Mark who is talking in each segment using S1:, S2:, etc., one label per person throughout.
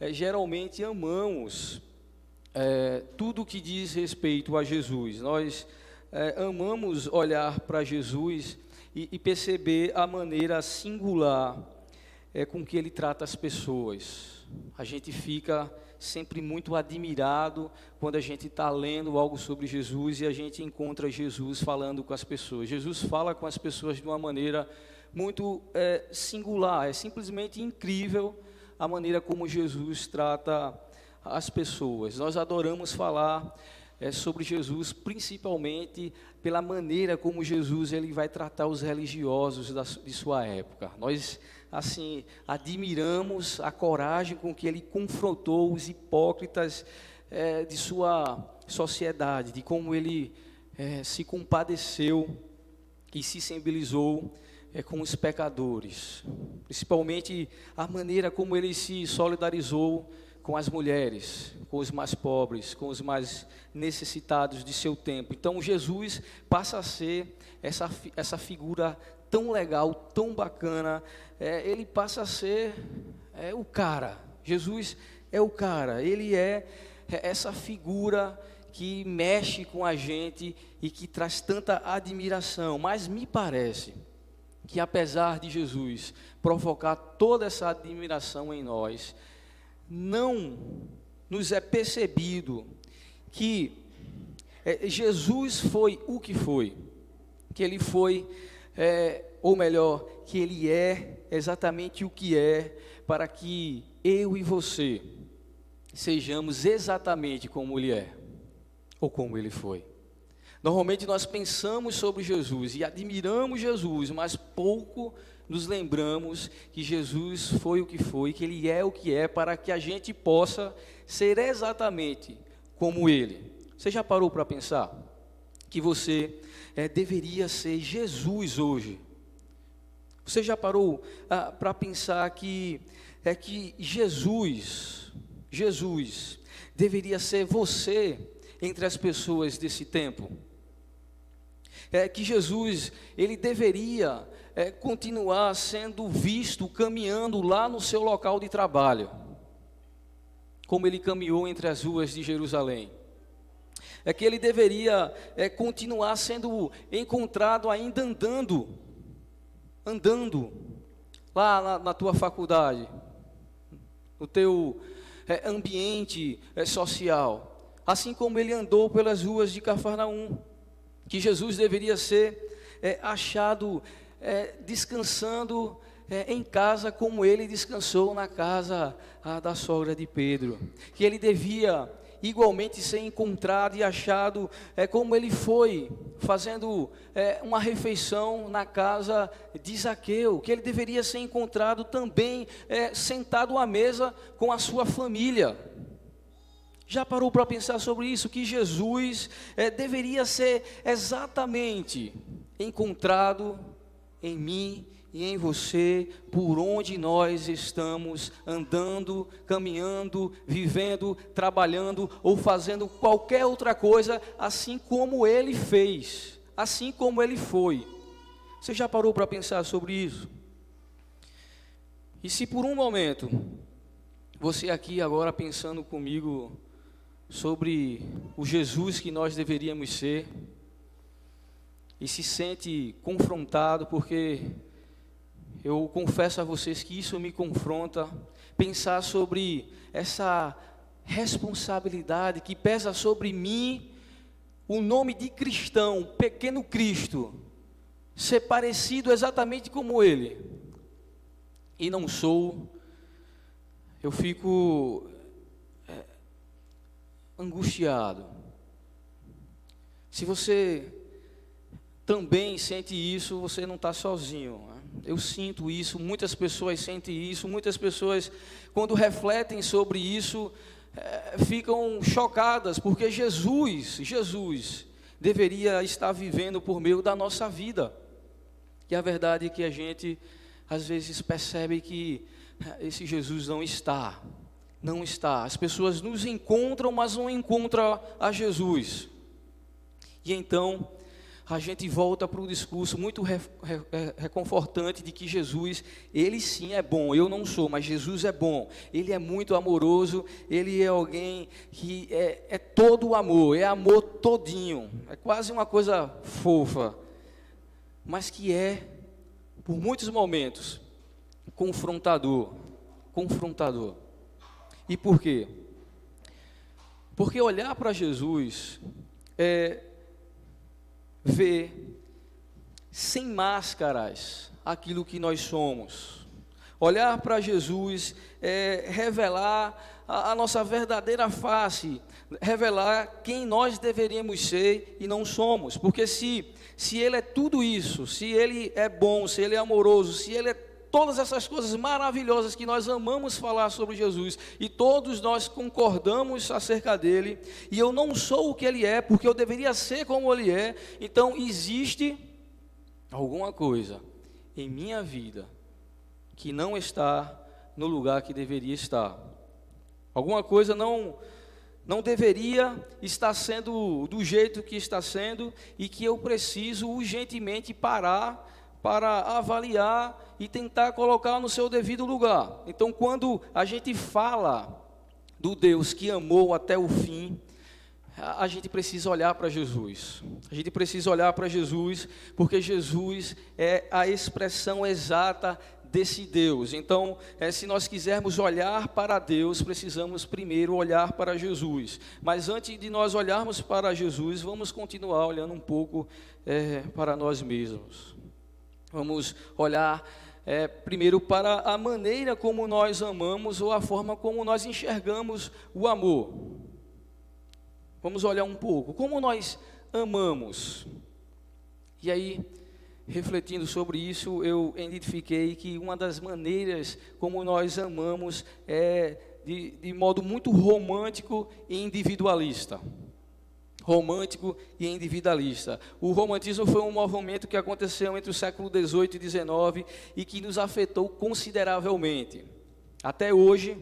S1: geralmente amamos tudo que diz respeito a Jesus. Nós amamos olhar para Jesus e perceber a maneira singular com que ele trata as pessoas. A gente fica sempre muito admirado quando a gente está lendo algo sobre Jesus e a gente encontra Jesus falando com as pessoas. Jesus fala com as pessoas de uma maneira muito singular. É simplesmente incrível a maneira como Jesus trata as pessoas. Nós adoramos falar sobre Jesus, principalmente pela maneira como Jesus ele vai tratar os religiosos de sua época. Nós, assim, admiramos a coragem com que ele confrontou os hipócritas de sua sociedade, de como ele se compadeceu e se sensibilizou com os pecadores, principalmente a maneira como ele se solidarizou com as mulheres, com os mais pobres, com os mais necessitados de seu tempo. Então Jesus passa a ser essa figura tão legal, tão bacana, ele passa a ser o cara. Jesus é o cara, ele é essa figura que mexe com a gente e que traz tanta admiração. Mas me parece que apesar de Jesus provocar toda essa admiração em nós, não nos é percebido que Jesus foi o que foi, que ele foi, ou melhor, que ele é exatamente o que é, para que eu e você sejamos exatamente como ele é, ou como ele foi. Normalmente nós pensamos sobre Jesus e admiramos Jesus, mas pouco nos lembramos que Jesus foi o que foi, que ele é o que é, para que a gente possa ser exatamente como ele. Você já parou para pensar que você deveria ser Jesus hoje? Você já parou para pensar que Jesus deveria ser você entre as pessoas desse tempo? Que Jesus, ele deveria continuar sendo visto, caminhando lá no seu local de trabalho, como ele caminhou entre as ruas de Jerusalém. Que ele deveria continuar sendo encontrado ainda andando lá na tua faculdade, no teu ambiente social, assim como ele andou pelas ruas de Cafarnaum. Que Jesus deveria ser achado descansando em casa, como ele descansou na casa da sogra de Pedro. Que ele devia igualmente ser encontrado e achado como ele foi, fazendo uma refeição na casa de Zaqueu. Que ele deveria ser encontrado também sentado à mesa com a sua família. Já parou para pensar sobre isso? Que Jesus deveria ser exatamente encontrado em mim e em você, por onde nós estamos andando, caminhando, vivendo, trabalhando ou fazendo qualquer outra coisa, assim como ele fez, assim como ele foi. Você já parou para pensar sobre isso? E se por um momento, você aqui agora pensando comigo sobre o Jesus que nós deveríamos ser, e se sente confrontado, porque eu confesso a vocês que isso me confronta, pensar sobre essa responsabilidade que pesa sobre mim, o nome de cristão, pequeno Cristo, ser parecido exatamente como ele, e não sou, eu fico angustiado. Se você também sente isso, você não está sozinho, né? Eu sinto isso, muitas pessoas sentem isso, muitas pessoas, quando refletem sobre isso, ficam chocadas, porque Jesus deveria estar vivendo por meio da nossa vida. E a verdade é que a gente, às vezes, percebe que esse Jesus não está. As pessoas nos encontram, mas não encontram a Jesus. E então, a gente volta para o discurso muito reconfortante de que Jesus, Ele sim é bom. Eu não sou, mas Jesus é bom. Ele é muito amoroso, Ele é alguém que é todo o amor, é amor todinho. É quase uma coisa fofa, mas que é, por muitos momentos, confrontador. E por quê? Porque olhar para Jesus é ver sem máscaras aquilo que nós somos. Olhar para Jesus é revelar a nossa verdadeira face, revelar quem nós deveríamos ser e não somos. Porque se Ele é tudo isso, se Ele é bom, se Ele é amoroso, se Ele é todas essas coisas maravilhosas que nós amamos falar sobre Jesus, e todos nós concordamos acerca dele, e eu não sou o que ele é, porque eu deveria ser como ele é, então existe alguma coisa em minha vida que não está no lugar que deveria estar. Alguma coisa não deveria estar sendo do jeito que está sendo, e que eu preciso urgentemente parar para avaliar e tentar colocar no seu devido lugar. Então, quando a gente fala do Deus que amou até o fim, a gente precisa olhar para Jesus. A gente precisa olhar para Jesus, porque Jesus é a expressão exata desse Deus. Então, se nós quisermos olhar para Deus, precisamos primeiro olhar para Jesus. Mas antes de nós olharmos para Jesus, vamos continuar olhando um pouco para nós mesmos. Vamos olhar primeiro para a maneira como nós amamos, ou a forma como nós enxergamos o amor. Vamos olhar um pouco como nós amamos. E aí, refletindo sobre isso, eu identifiquei que uma das maneiras como nós amamos é de modo muito romântico e individualista. Romântico e individualista. O romantismo foi um movimento que aconteceu entre o século XVIII e XIX e que nos afetou consideravelmente. Até hoje,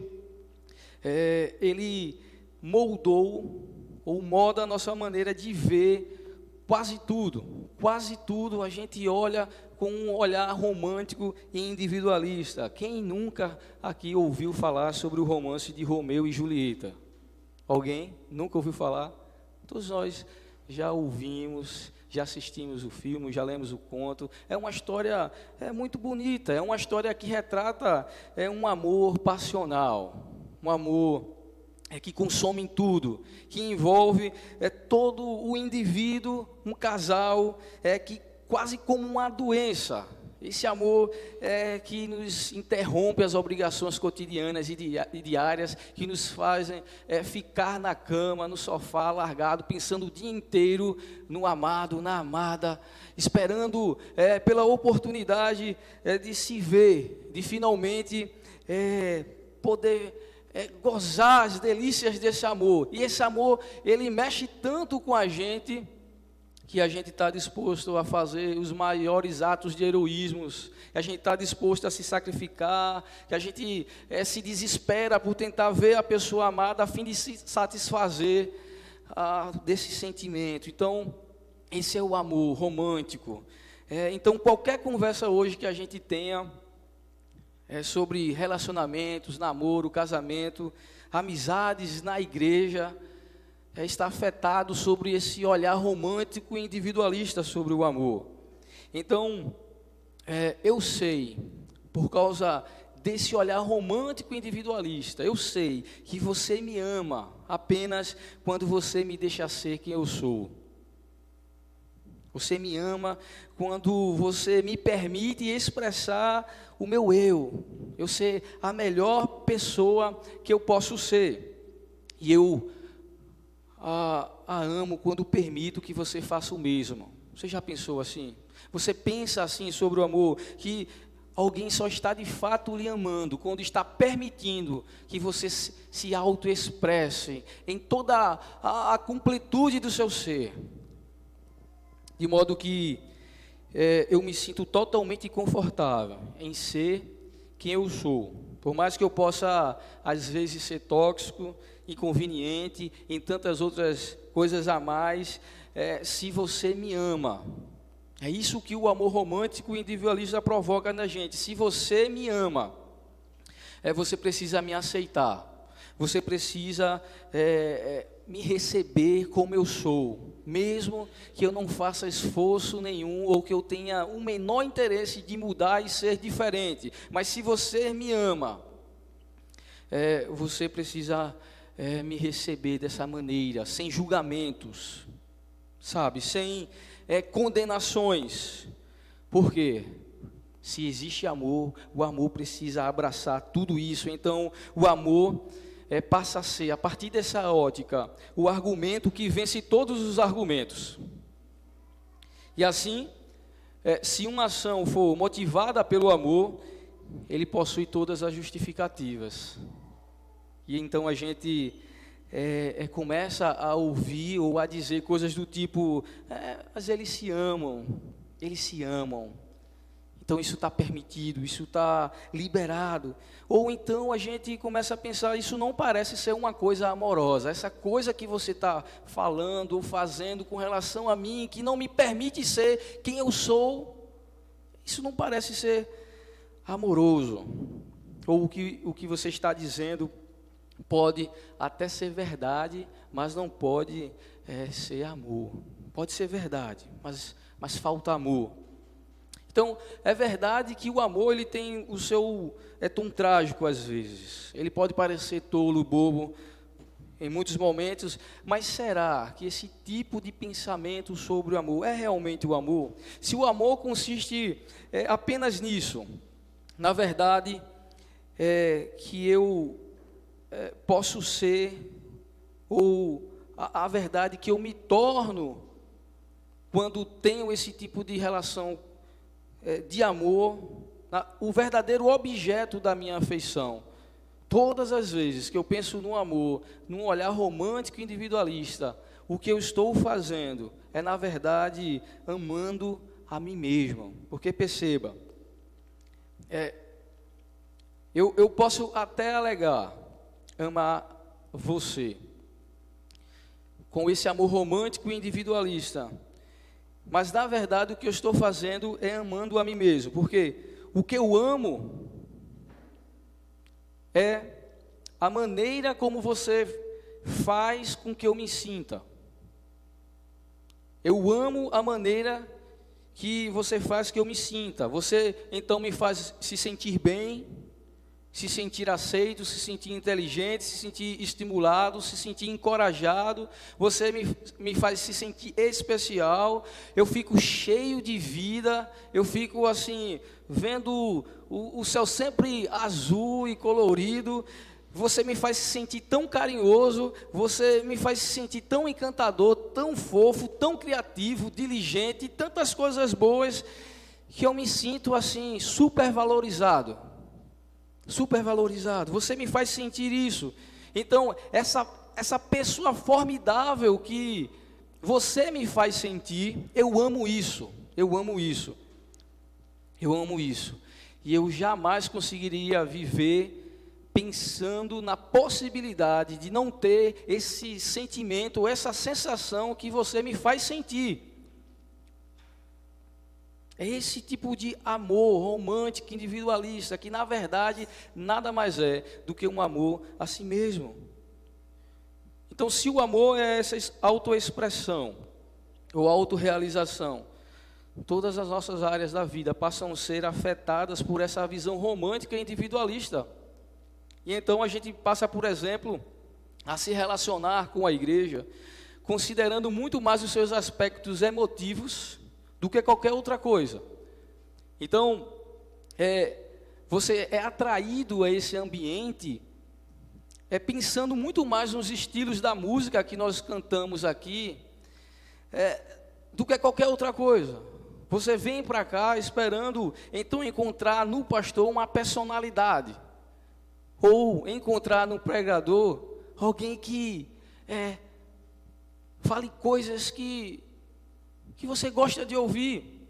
S1: ele moldou ou molda a nossa maneira de ver quase tudo. Quase tudo a gente olha com um olhar romântico e individualista. Quem nunca aqui ouviu falar sobre o romance de Romeu e Julieta? Alguém nunca ouviu falar? Todos nós já ouvimos, já assistimos o filme, já lemos o conto. É uma história muito bonita, é uma história que retrata um amor passional, um amor que consome em tudo, que envolve todo o indivíduo, um casal, que quase como uma doença. Esse amor que nos interrompe as obrigações cotidianas e diárias, que nos fazem ficar na cama, no sofá, largado, pensando o dia inteiro no amado, na amada, esperando pela oportunidade de se ver, de finalmente poder gozar as delícias desse amor. E esse amor, ele mexe tanto com a gente, que a gente está disposto a fazer os maiores atos de heroísmos, que a gente está disposto a se sacrificar, que a gente se desespera por tentar ver a pessoa amada a fim de se satisfazer desse sentimento. Então, esse é o amor romântico. Então, qualquer conversa hoje que a gente tenha sobre relacionamentos, namoro, casamento, amizades na igreja, está afetado sobre esse olhar romântico e individualista sobre o amor. Então, eu sei, por causa desse olhar romântico e individualista, eu sei que você me ama apenas quando você me deixa ser quem eu sou. Você me ama quando você me permite expressar o meu eu ser a melhor pessoa que eu posso ser. E eu a amo quando permito que você faça o mesmo. Você já pensou assim? Você pensa assim sobre o amor, que alguém só está de fato lhe amando quando está permitindo que você se autoexpresse em toda a completude do seu ser. De modo que eu me sinto totalmente confortável em ser quem eu sou. Por mais que eu possa, às vezes, ser tóxico, inconveniente, em tantas outras coisas a mais, se você me ama. É isso que o amor romântico e individualista provoca na gente. Se você me ama, você precisa me aceitar. Você precisa me receber como eu sou, mesmo que eu não faça esforço nenhum ou que eu tenha o menor interesse de mudar e ser diferente. Mas se você me ama, você precisa me receber dessa maneira, sem julgamentos, sabe, sem condenações. Por quê? Se existe amor, o amor precisa abraçar tudo isso. Então, o amor passa a ser, a partir dessa ótica, o argumento que vence todos os argumentos. E assim, se uma ação for motivada pelo amor, ele possui todas as justificativas. E então a gente começa a ouvir ou a dizer coisas do tipo, mas eles se amam. Então isso está permitido, isso está liberado. Ou então a gente começa a pensar, isso não parece ser uma coisa amorosa. Essa coisa que você está falando ou fazendo com relação a mim, que não me permite ser quem eu sou, isso não parece ser amoroso. Ou o que você está dizendo pode até ser verdade, mas não pode ser amor. Pode ser verdade, mas falta amor. Então, é verdade que o amor ele tem o seu tom trágico às vezes. Ele pode parecer tolo, bobo em muitos momentos, mas será que esse tipo de pensamento sobre o amor é realmente o amor? Se o amor consiste apenas nisso, na verdade, que eu posso ser, ou a verdade que eu me torno quando tenho esse tipo de relação de amor, o verdadeiro objeto da minha afeição. Todas as vezes que eu penso no amor, num olhar romântico e individualista, o que eu estou fazendo é, na verdade, amando a mim mesmo. Porque perceba, eu posso até alegar amar você com esse amor romântico e individualista, mas na verdade o que eu estou fazendo é amando a mim mesmo, porque o que eu amo é a maneira como você faz com que eu me sinta. Eu amo a maneira que você faz que eu me sinta. Você então me faz se sentir bem, se sentir aceito, se sentir inteligente, se sentir estimulado, se sentir encorajado. Você me faz se sentir especial. Eu fico cheio de vida. Eu fico assim, vendo o céu sempre azul e colorido. Você me faz se sentir tão carinhoso. Você me faz se sentir tão encantador, tão fofo, tão criativo, diligente, tantas coisas boas, que eu me sinto assim, super valorizado. Super valorizado, você me faz sentir isso. Então, essa pessoa formidável que você me faz sentir, eu amo isso, eu amo isso, eu amo isso. E eu jamais conseguiria viver pensando na possibilidade de não ter esse sentimento, essa sensação que você me faz sentir. É esse tipo de amor romântico, individualista, que na verdade nada mais é do que um amor a si mesmo. Então, se o amor é essa autoexpressão ou autorrealização, todas as nossas áreas da vida passam a ser afetadas por essa visão romântica e individualista. E então a gente passa, por exemplo, a se relacionar com a igreja, considerando muito mais os seus aspectos emotivos do que qualquer outra coisa. Então, você é atraído a esse ambiente, pensando muito mais nos estilos da música que nós cantamos aqui, do que qualquer outra coisa. Você vem para cá esperando, então, encontrar no pastor uma personalidade, ou encontrar no pregador alguém que fale coisas que você gosta de ouvir.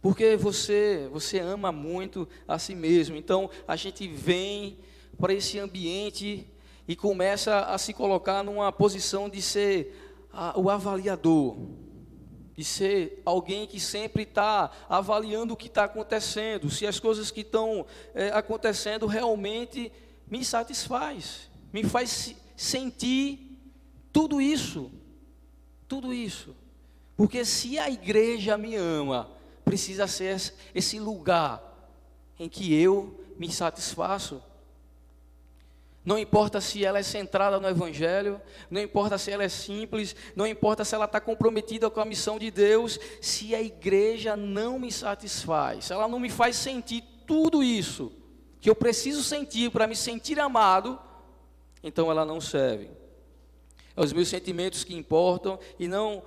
S1: Porque você ama muito a si mesmo. Então, a gente vem para esse ambiente e começa a se colocar numa posição de ser o avaliador, de ser alguém que sempre está avaliando o que está acontecendo, se as coisas que estão acontecendo realmente me satisfaz, me faz sentir tudo isso, porque se a igreja me ama, precisa ser esse lugar em que eu me satisfaço. Não importa se ela é centrada no Evangelho, não importa se ela é simples, não importa se ela está comprometida com a missão de Deus, se a igreja não me satisfaz, se ela não me faz sentir tudo isso que eu preciso sentir para me sentir amado, então ela não serve. É os meus sentimentos que importam e não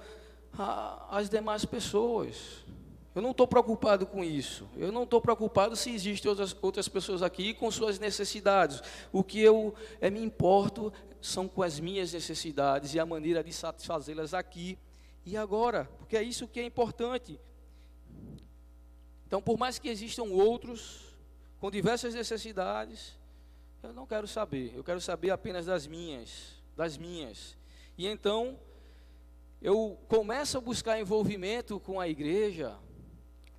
S1: as demais pessoas. Eu não estou preocupado com isso. Eu não estou preocupado se existem outras pessoas aqui com suas necessidades. O que eu me importo são com as minhas necessidades e a maneira de satisfazê-las aqui e agora, porque é isso que é importante. Então, por mais que existam outros com diversas necessidades, eu não quero saber. Eu quero saber apenas das minhas. E então, eu começo a buscar envolvimento com a igreja.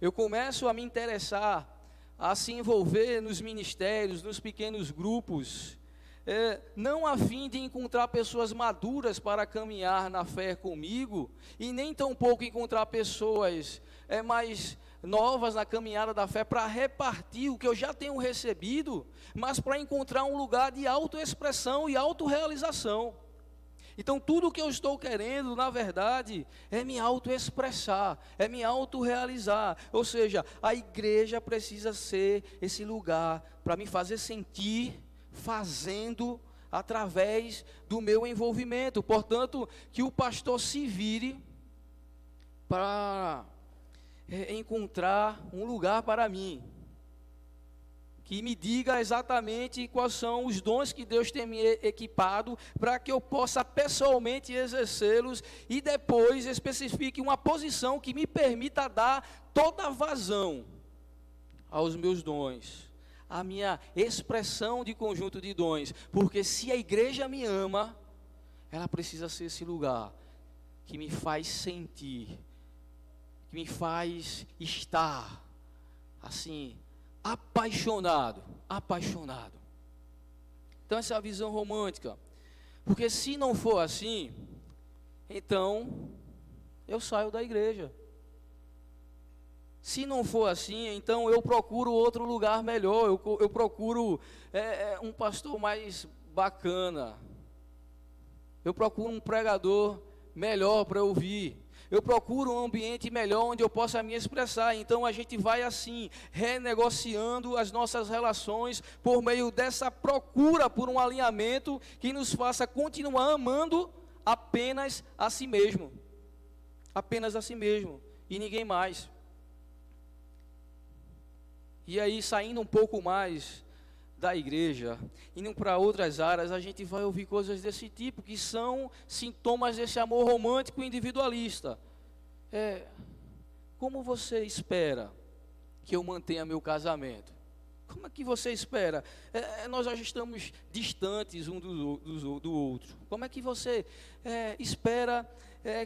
S1: Eu começo a me interessar, a se envolver nos ministérios, nos pequenos grupos, não a fim de encontrar pessoas maduras para caminhar na fé comigo, e nem tampouco encontrar pessoas mais novas na caminhada da fé para repartir o que eu já tenho recebido, mas para encontrar um lugar de autoexpressão e autorrealização. Então, tudo o que eu estou querendo, na verdade, é me autoexpressar, é me autorrealizar. Ou seja, a igreja precisa ser esse lugar para me fazer sentir, fazendo através do meu envolvimento. Portanto, que o pastor se vire para encontrar um lugar para mim, que me diga exatamente quais são os dons que Deus tem me equipado, para que eu possa pessoalmente exercê-los, e depois especifique uma posição que me permita dar toda a vazão aos meus dons, a minha expressão de conjunto de dons, porque se a igreja me ama, ela precisa ser esse lugar que me faz sentir, que me faz estar assim, apaixonado. Então essa é a visão romântica, porque se não for assim, então eu saio da igreja. Se não for assim, então eu procuro outro lugar melhor, eu procuro um pastor mais bacana, eu procuro um pregador melhor para ouvir, eu procuro um ambiente melhor onde eu possa me expressar. Então a gente vai assim, renegociando as nossas relações por meio dessa procura por um alinhamento que nos faça continuar amando apenas a si mesmo. Apenas a si mesmo e ninguém mais. E aí, saindo um pouco mais da igreja, indo para outras áreas, a gente vai ouvir coisas desse tipo, que são sintomas desse amor romântico individualista. Como você espera que eu mantenha meu casamento? Como é que você espera? Nós já estamos distantes um do outro. Como é que você espera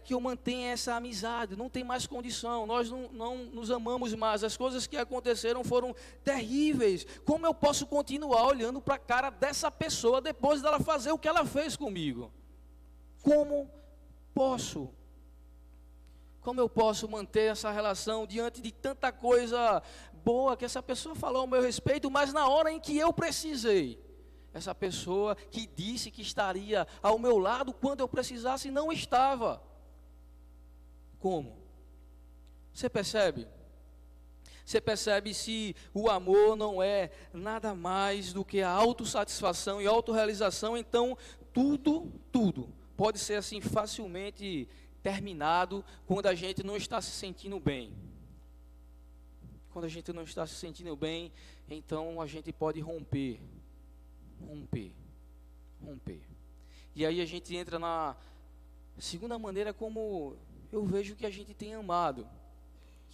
S1: que eu mantenha essa amizade? Não tem mais condição, nós não nos amamos mais, as coisas que aconteceram foram terríveis. Como eu posso continuar olhando para a cara dessa pessoa depois dela fazer o que ela fez comigo? Como eu posso manter essa relação diante de tanta coisa boa que essa pessoa falou ao meu respeito, mas na hora em que eu precisei, essa pessoa que disse que estaria ao meu lado quando eu precisasse, não estava. Como? Você percebe? Você percebe se o amor não é nada mais do que a autossatisfação e autorrealização, então tudo pode ser assim facilmente terminado quando a gente não está se sentindo bem. Quando a gente não está se sentindo bem, então a gente pode romper. E aí a gente entra na segunda maneira como eu vejo que a gente tem amado,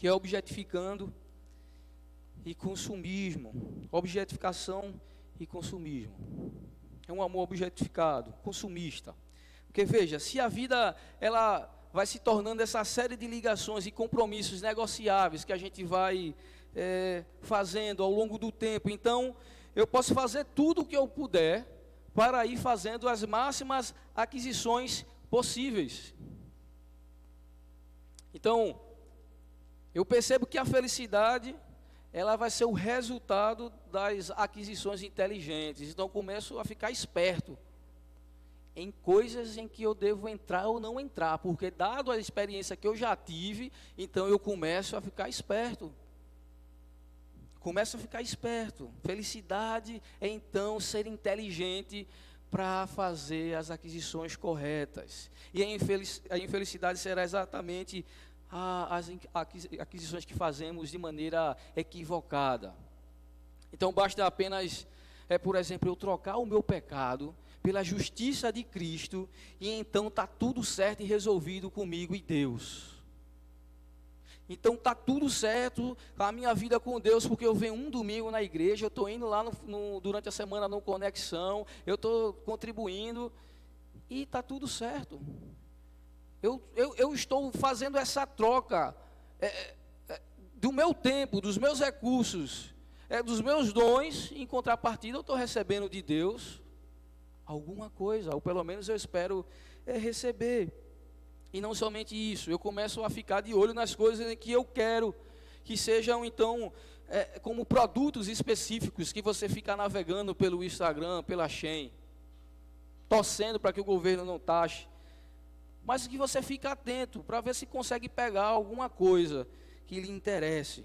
S1: que é objetificando e consumismo. Objetificação e consumismo. É um amor objetificado, consumista. Porque veja, se a vida ela vai se tornando essa série de ligações e compromissos negociáveis que a gente vai fazendo ao longo do tempo, então eu posso fazer tudo o que eu puder para ir fazendo as máximas aquisições possíveis. Então, eu percebo que a felicidade, ela vai ser o resultado das aquisições inteligentes. Então, eu começo a ficar esperto em coisas em que eu devo entrar ou não entrar, porque dado a experiência que eu já tive, então eu começo a ficar esperto. Começo a ficar esperto. Felicidade é então ser inteligente para fazer as aquisições corretas. E a infelicidade será exatamente as aquisições que fazemos de maneira equivocada. Então basta apenas, por exemplo, eu trocar o meu pecado pela justiça de Cristo, e então está tudo certo e resolvido comigo e Deus. Então está tudo certo a minha vida com Deus, porque eu venho um domingo na igreja, eu estou indo lá durante a semana no Conexão, eu estou contribuindo, e está tudo certo. Eu estou fazendo essa troca do meu tempo, dos meus recursos, dos meus dons, em contrapartida eu estou recebendo de Deus alguma coisa, ou pelo menos eu espero receber. E não somente isso, eu começo a ficar de olho nas coisas que eu quero, que sejam então como produtos específicos, que você fica navegando pelo Instagram, pela Shein, torcendo para que o governo não taxe, mas que você fica atento, para ver se consegue pegar alguma coisa que lhe interesse.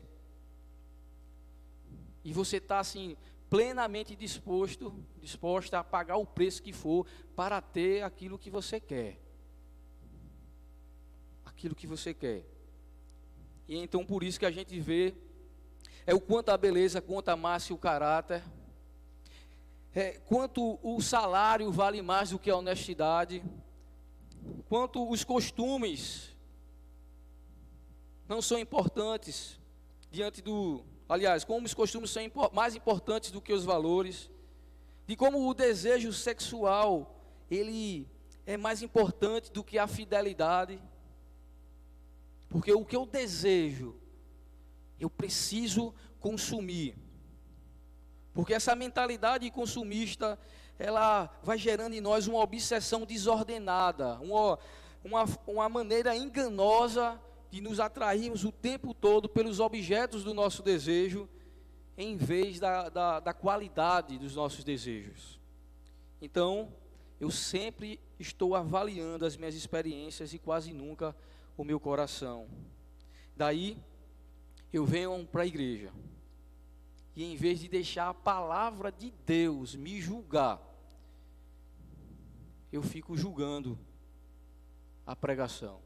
S1: E você está assim, plenamente disposta a pagar o preço que for, para ter aquilo que você quer. Aquilo que você quer. E então por isso que a gente vê o quanto a beleza conta mais que o caráter, quanto o salário vale mais do que a honestidade, quanto os costumes não são importantes como os costumes são mais importantes do que os valores, de como o desejo sexual ele é mais importante do que a fidelidade. Porque o que eu desejo, eu preciso consumir. Porque essa mentalidade consumista, ela vai gerando em nós uma obsessão desordenada, uma maneira enganosa de nos atrairmos o tempo todo pelos objetos do nosso desejo, em vez da qualidade dos nossos desejos. Então, eu sempre estou avaliando as minhas experiências e quase nunca o meu coração. Daí eu venho para a igreja e em vez de deixar a palavra de Deus me julgar, eu fico julgando a pregação.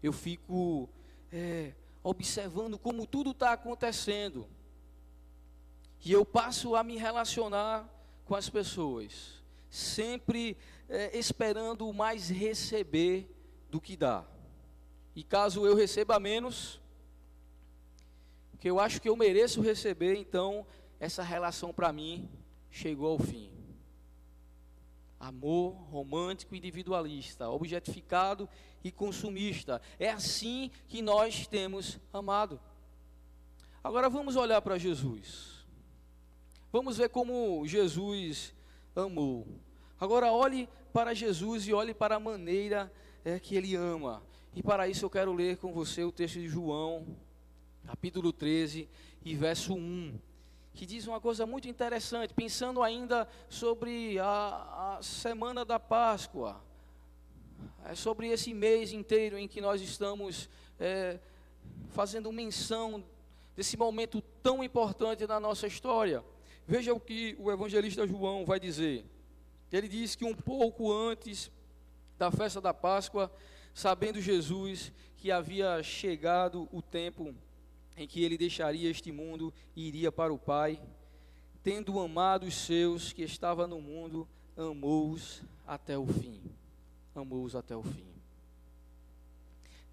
S1: Eu fico observando como tudo está acontecendo, e eu passo a me relacionar com as pessoas, sempre esperando mais receber do que dá. E caso eu receba menos, que eu acho que eu mereço receber, então essa relação para mim chegou ao fim. Amor romântico, individualista, objetificado e consumista. É assim que nós temos amado. Agora vamos olhar para Jesus. Vamos ver como Jesus amou. Agora olhe para Jesus e olhe para a maneira que Ele ama. E para isso eu quero ler com você o texto de João, capítulo 13 e verso 1, que diz uma coisa muito interessante, pensando ainda sobre a semana da Páscoa, sobre esse mês inteiro em que nós estamos fazendo menção desse momento tão importante na nossa história. Veja o que o evangelista João vai dizer. Ele diz que um pouco antes da festa da Páscoa, sabendo Jesus que havia chegado o tempo em que ele deixaria este mundo e iria para o Pai, tendo amado os seus que estavam no mundo, amou-os até o fim. Amou-os até o fim.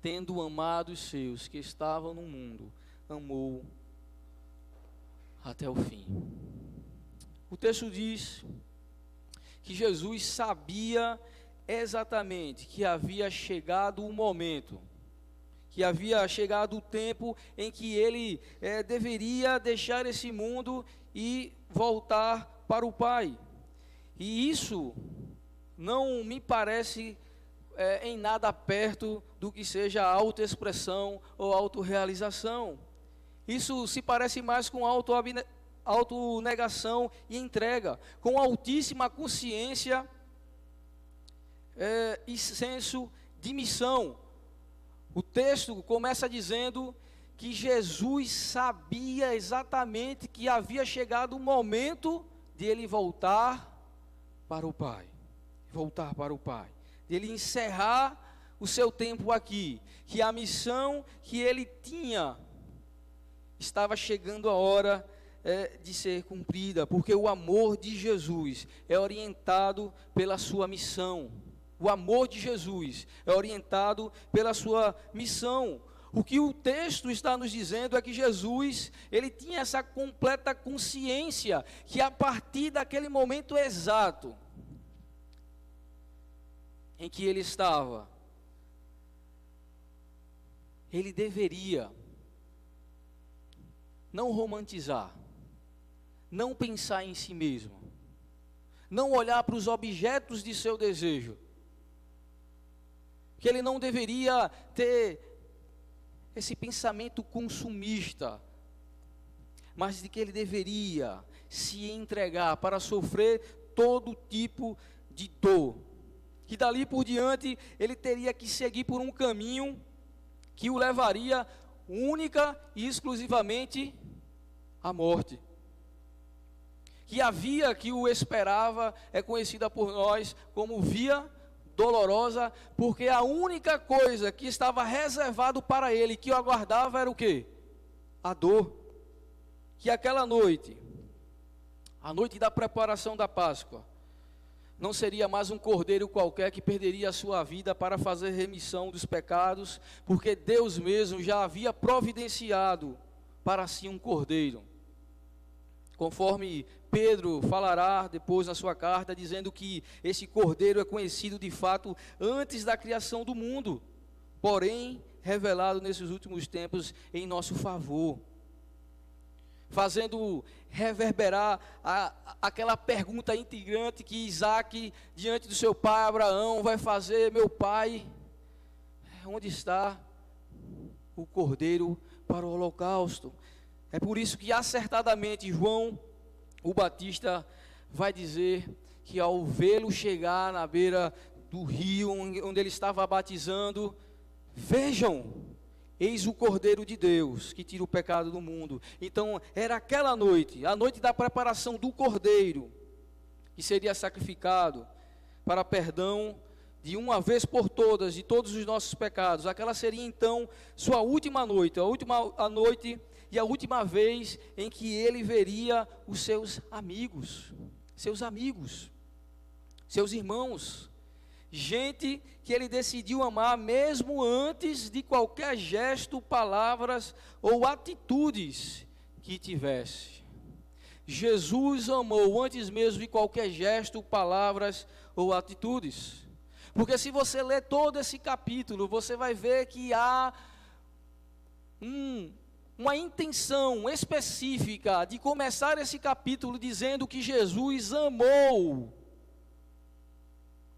S1: tendo amado os seus que estavam no mundo, amou até o fim. O texto diz que Jesus sabia exatamente que havia chegado o momento, que havia chegado o tempo em que ele deveria deixar esse mundo e voltar para o Pai. E isso não me parece em nada perto do que seja autoexpressão ou autorrealização. Isso se parece mais com autonegação e entrega, com altíssima consciência e senso de missão. O texto começa dizendo que Jesus sabia exatamente que havia chegado o momento de ele voltar para o Pai. Voltar para o Pai. De ele encerrar o seu tempo aqui. Que a missão que ele tinha estava chegando a hora de ser cumprida. Porque o amor de Jesus é orientado pela sua missão. O amor de Jesus é orientado pela sua missão. O que o texto está nos dizendo é que Jesus, ele tinha essa completa consciência que a partir daquele momento exato em que ele estava, ele deveria não romantizar, não pensar em si mesmo, não olhar para os objetos de seu desejo, que ele não deveria ter esse pensamento consumista, mas de que ele deveria se entregar para sofrer todo tipo de dor, que dali por diante ele teria que seguir por um caminho que o levaria única e exclusivamente à morte. Que a via que o esperava é conhecida por nós como via dolorosa, porque a única coisa que estava reservado para ele, que o aguardava, era o quê? A dor. Que aquela noite, a noite da preparação da Páscoa, não seria mais um cordeiro qualquer que perderia a sua vida para fazer remissão dos pecados, porque Deus mesmo já havia providenciado para si um cordeiro. Conforme Pedro falará depois na sua carta, dizendo que esse cordeiro é conhecido de fato antes da criação do mundo, porém revelado nesses últimos tempos em nosso favor, fazendo reverberar aquela pergunta integrante que Isaac, diante do seu pai Abraão, vai fazer: meu pai, onde está o cordeiro para o holocausto? É por isso que acertadamente João, o Batista, vai dizer que ao vê-lo chegar na beira do rio onde ele estava batizando, vejam, eis o Cordeiro de Deus que tira o pecado do mundo. Então era aquela noite, a noite da preparação do Cordeiro, que seria sacrificado para perdão de uma vez por todas de todos os nossos pecados. Aquela seria então sua última noite, a noite e a última vez em que ele veria os seus amigos, seus irmãos, gente que ele decidiu amar mesmo antes de qualquer gesto, palavras ou atitudes que tivesse. Jesus amou antes mesmo de qualquer gesto, palavras ou atitudes. Porque se você ler todo esse capítulo, você vai ver que há uma intenção específica de começar esse capítulo dizendo que Jesus amou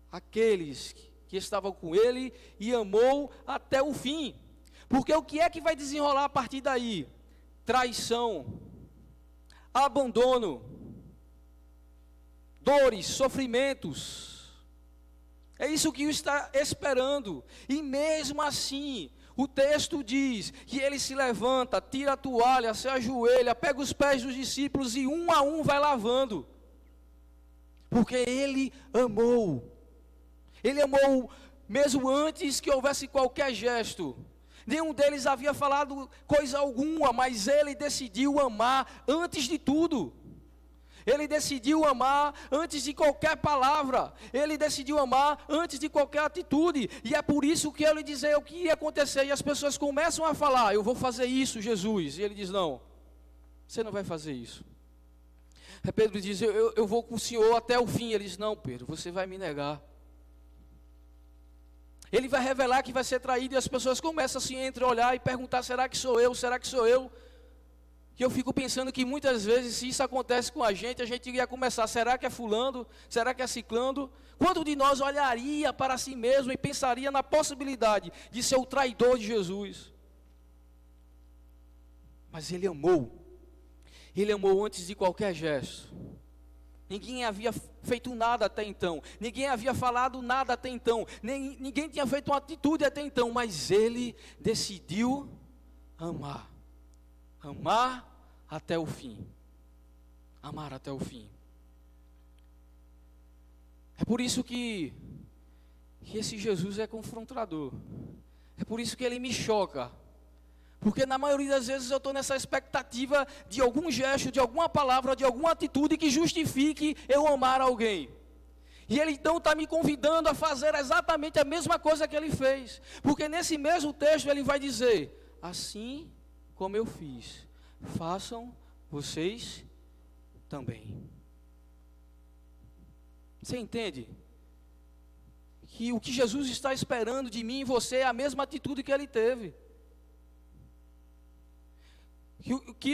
S1: aqueles que estavam com ele e amou até o fim. Porque o que é que vai desenrolar a partir daí? Traição, abandono, dores, sofrimentos. É isso que o está esperando. E mesmo assim, o texto diz que ele se levanta, tira a toalha, se ajoelha, pega os pés dos discípulos e um a um vai lavando. Porque ele amou. Ele amou mesmo antes que houvesse qualquer gesto. Nenhum deles havia falado coisa alguma, mas ele decidiu amar antes de tudo. Ele decidiu amar antes de qualquer palavra. Ele decidiu amar antes de qualquer atitude. E é por isso que eu lhe dizer o que ia acontecer. E as pessoas começam a falar: eu vou fazer isso, Jesus. E ele diz: não, você não vai fazer isso. Aí Pedro diz: eu vou com o Senhor até o fim. Ele diz: não, Pedro, você vai me negar. Ele vai revelar que vai ser traído. E as pessoas começam assim a entreolhar e perguntar: será que sou eu? Será que sou eu? Que eu fico pensando que muitas vezes, se isso acontece com a gente ia começar: será que é fulano? Será que é ciclano? Quanto de nós olharia para si mesmo e pensaria na possibilidade de ser o traidor de Jesus? Mas ele amou. Ele amou antes de qualquer gesto. Ninguém havia feito nada até então. Ninguém havia falado nada até então. Ninguém tinha feito uma atitude até então. Mas ele decidiu amar. Amar até o fim. Amar até o fim. É por isso que esse Jesus é confrontador. É por isso que ele me choca. Porque na maioria das vezes eu estou nessa expectativa de algum gesto, de alguma palavra, de alguma atitude que justifique eu amar alguém. E ele então está me convidando a fazer exatamente a mesma coisa que ele fez. Porque nesse mesmo texto ele vai dizer: assim como eu fiz, façam vocês também. Você entende? Que o que Jesus está esperando de mim e você é a mesma atitude que ele teve.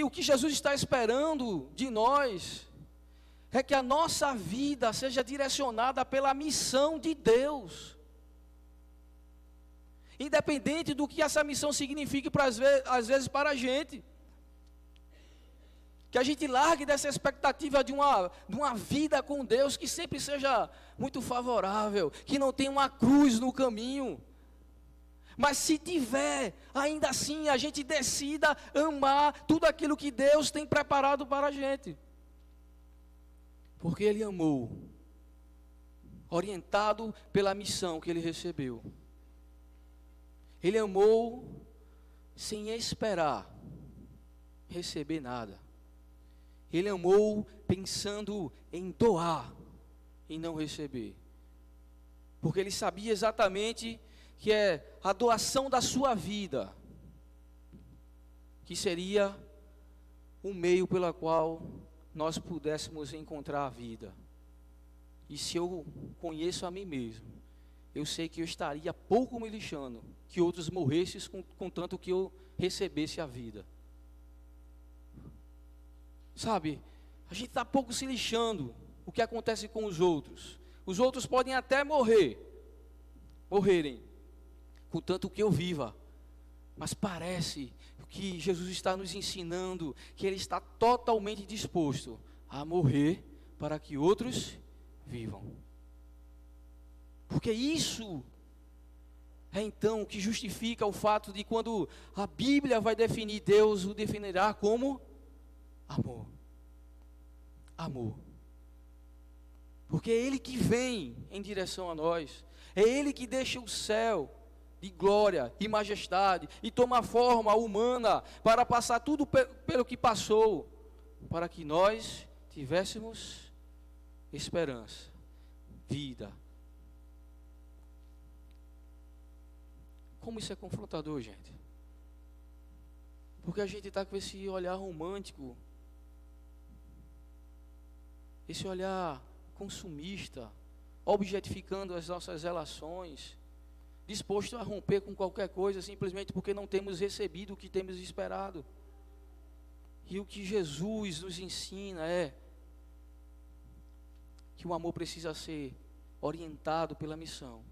S1: O que Jesus está esperando de nós é que a nossa vida seja direcionada pela missão de Deus. Independente do que essa missão signifique às vezes para a gente. Que a gente largue dessa expectativa de uma vida com Deus que sempre seja muito favorável, que não tenha uma cruz no caminho. Mas se tiver, ainda assim a gente decida amar tudo aquilo que Deus tem preparado para a gente. Porque Ele amou, orientado pela missão que Ele recebeu. Ele amou sem esperar receber nada. Ele amou pensando em doar e não receber. Porque Ele sabia exatamente que é a doação da sua vida, que seria o meio pelo qual nós pudéssemos encontrar a vida. E se eu conheço a mim mesmo, eu sei que eu estaria pouco me lixando que outros morressem contanto que eu recebesse a vida. Sabe, a gente está pouco se lixando o que acontece com os outros. Os outros podem até morrerem, contanto que eu viva. Mas parece que Jesus está nos ensinando que Ele está totalmente disposto a morrer para que outros vivam. Porque isso é então o que justifica o fato de quando a Bíblia vai definir Deus, o definirá como amor. Amor. Porque é Ele que vem em direção a nós. É Ele que deixa o céu de glória e majestade e toma forma humana para passar tudo pelo que passou, para que nós tivéssemos esperança, vida. Como isso é confrontador, gente? Porque a gente está com esse olhar romântico, esse olhar consumista, objetificando as nossas relações, disposto a romper com qualquer coisa, simplesmente porque não temos recebido o que temos esperado. E o que Jesus nos ensina é que o amor precisa ser orientado pela missão,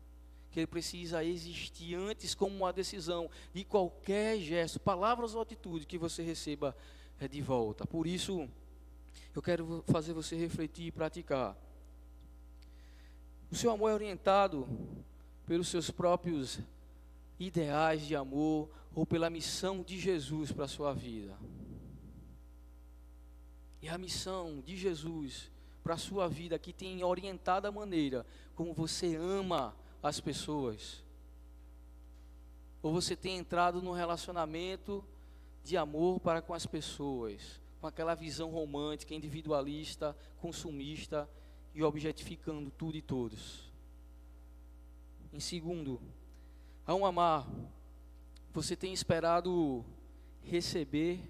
S1: que ele precisa existir antes como uma decisão de qualquer gesto, palavras ou atitude que você receba de volta. Por isso, eu quero fazer você refletir e praticar. O seu amor é orientado pelos seus próprios ideais de amor ou pela missão de Jesus para a sua vida. E a missão de Jesus para a sua vida que tem orientado a maneira como você ama as pessoas. Ou você tem entrado num relacionamento de amor para com as pessoas, com aquela visão romântica, individualista, consumista e objetificando tudo e todos. Em segundo, ao amar, você tem esperado receber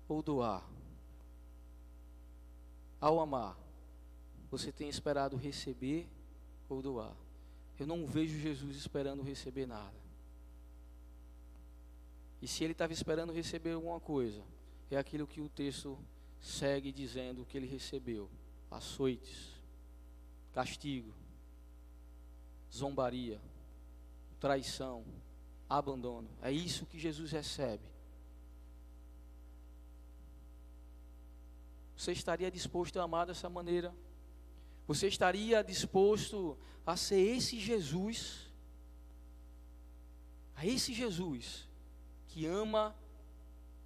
S1: ou doar? Ao amar, você tem esperado receber ou doar? Eu não vejo Jesus esperando receber nada. E se ele estava esperando receber alguma coisa, é aquilo que o texto segue dizendo que ele recebeu: açoites, castigo, zombaria, traição, abandono. É isso que Jesus recebe. Você estaria disposto a amar dessa maneira? Você estaria disposto a ser esse Jesus? A esse Jesus que ama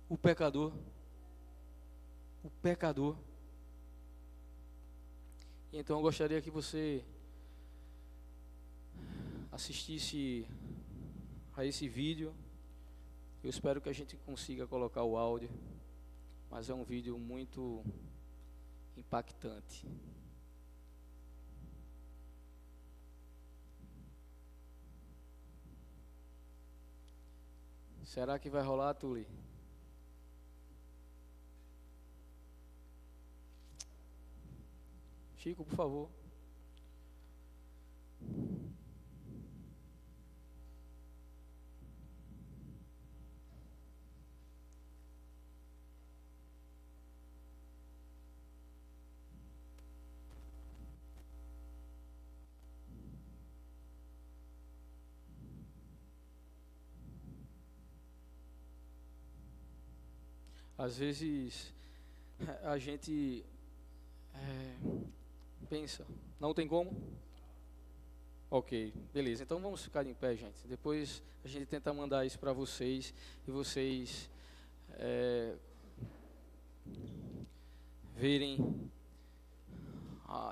S1: o pecador? O pecador. Então eu gostaria que você assistisse a esse vídeo. Eu espero que a gente consiga colocar o áudio, mas é um vídeo muito impactante. Será que vai rolar, Tuli? Chico, por favor. Às vezes a gente pensa, não tem como? Ok, beleza, então vamos ficar em pé, gente. Depois a gente tenta mandar isso para vocês e vocês verem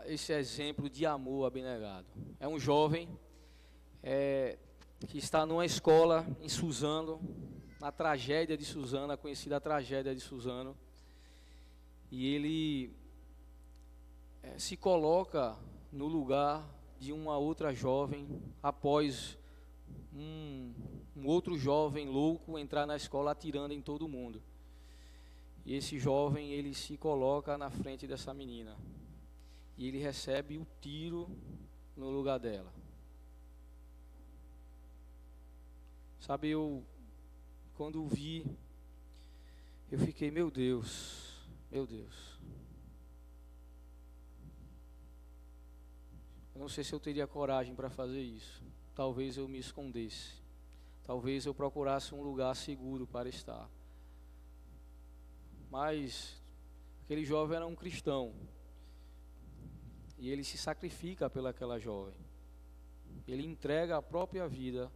S1: esse exemplo de amor abnegado. É um jovem que está numa escola em Suzano, na tragédia de Suzano, a conhecida tragédia de Suzano, e ele se coloca no lugar de uma outra jovem após um outro jovem louco entrar na escola atirando em todo mundo. E esse jovem, ele se coloca na frente dessa menina e ele recebe o tiro no lugar dela. Sabe, quando vi, eu fiquei, meu Deus, meu Deus. Eu não sei se eu teria coragem para fazer isso. Talvez eu me escondesse. Talvez eu procurasse um lugar seguro para estar. Mas aquele jovem era um cristão. E ele se sacrifica pelaquela jovem. Ele entrega a própria vida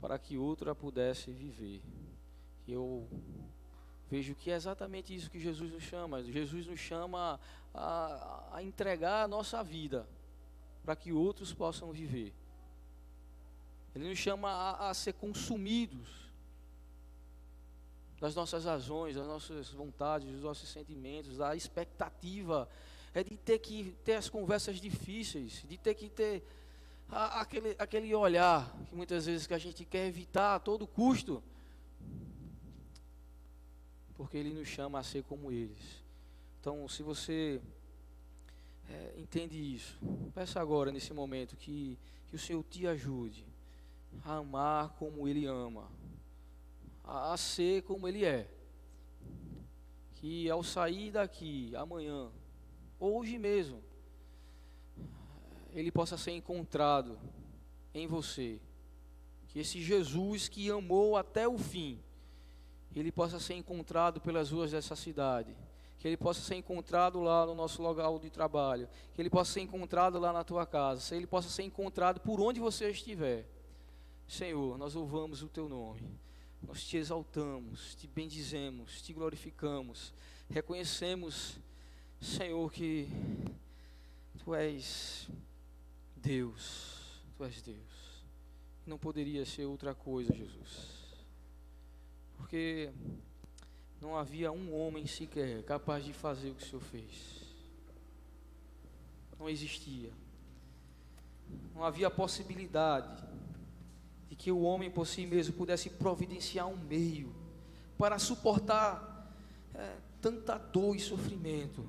S1: para que outra pudesse viver. E eu vejo que é exatamente isso que Jesus nos chama. Jesus nos chama a entregar a nossa vida para que outros possam viver. Ele nos chama a ser consumidos das nossas razões, das nossas vontades, dos nossos sentimentos, da expectativa de ter que ter as conversas difíceis, de ter que ter aquele olhar que muitas vezes que a gente quer evitar a todo custo, porque Ele nos chama a ser como eles. Então, se você entende isso, peça agora nesse momento que o Senhor te ajude a amar como Ele ama, a ser como Ele é, que ao sair daqui amanhã, hoje mesmo, Ele possa ser encontrado em você, que esse Jesus que amou até o fim, Ele possa ser encontrado pelas ruas dessa cidade, que Ele possa ser encontrado lá no nosso local de trabalho, que Ele possa ser encontrado lá na tua casa, que Ele possa ser encontrado por onde você estiver. Senhor, nós louvamos o Teu nome, nós Te exaltamos, Te bendizemos, Te glorificamos, reconhecemos, Senhor, que Tu és Deus, Tu és Deus, não poderia ser outra coisa, Jesus, porque não havia um homem sequer capaz de fazer o que o Senhor fez. Não existia. Não havia possibilidade de que o homem por si mesmo pudesse providenciar um meio para suportar tanta dor e sofrimento.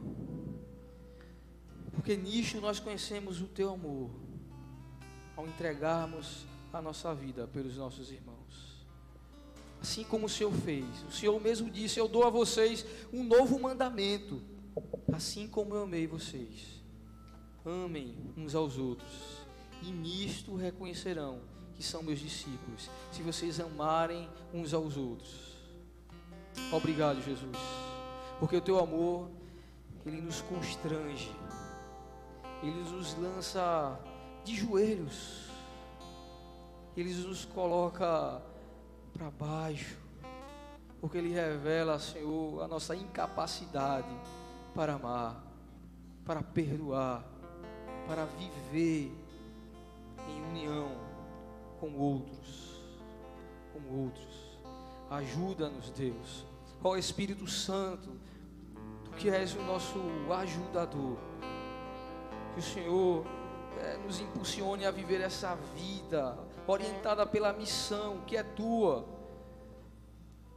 S1: Porque nisto nós conhecemos o Teu amor, ao entregarmos a nossa vida pelos nossos irmãos. Assim como o Senhor fez, o Senhor mesmo disse: eu dou a vocês um novo mandamento, assim como eu amei vocês. Amem uns aos outros, e nisto reconhecerão que são meus discípulos, se vocês amarem uns aos outros. Obrigado, Jesus, porque o Teu amor, Ele nos constrange, Ele nos lança de joelhos, Ele nos coloca para baixo, porque Ele revela, Senhor, a nossa incapacidade para amar, para perdoar, para viver em união com outros, Ajuda-nos, Deus. Ó Espírito Santo, Tu que és o nosso ajudador, que o Senhor nos impulsione a viver essa vida orientada pela missão que é Tua.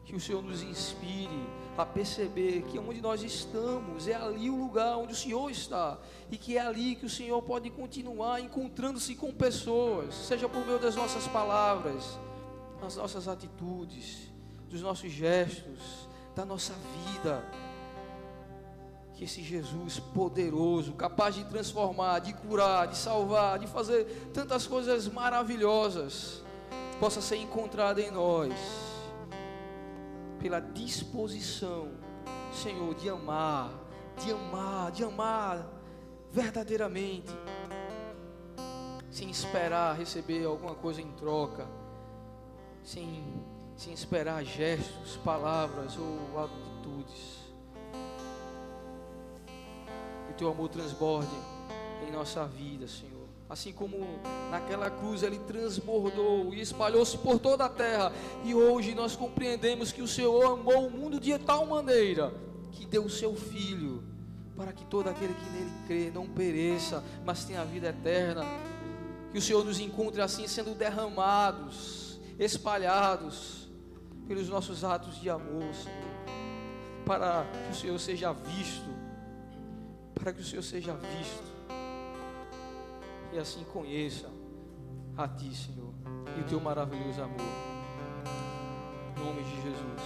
S1: Que o Senhor nos inspire a perceber que onde nós estamos é ali o lugar onde o Senhor está, e que é ali que o Senhor pode continuar encontrando-se com pessoas, seja por meio das nossas palavras, das nossas atitudes, dos nossos gestos, da nossa vida. Que esse Jesus poderoso, capaz de transformar, de curar, de salvar, de fazer tantas coisas maravilhosas, possa ser encontrado em nós, pela disposição, Senhor, de amar verdadeiramente, sem esperar receber alguma coisa em troca, sem esperar gestos, palavras ou atitudes. Que o Teu amor transborde em nossa vida, Senhor. Assim como naquela cruz Ele transbordou e espalhou-se por toda a terra. E hoje nós compreendemos que o Senhor amou o mundo de tal maneira que deu o Seu Filho, para que todo aquele que nele crê não pereça, mas tenha a vida eterna. Que o Senhor nos encontre assim, sendo derramados, espalhados pelos nossos atos de amor, Senhor, para que o Senhor seja visto, e assim conheça a Ti, Senhor, e o Teu maravilhoso amor. Em nome de Jesus.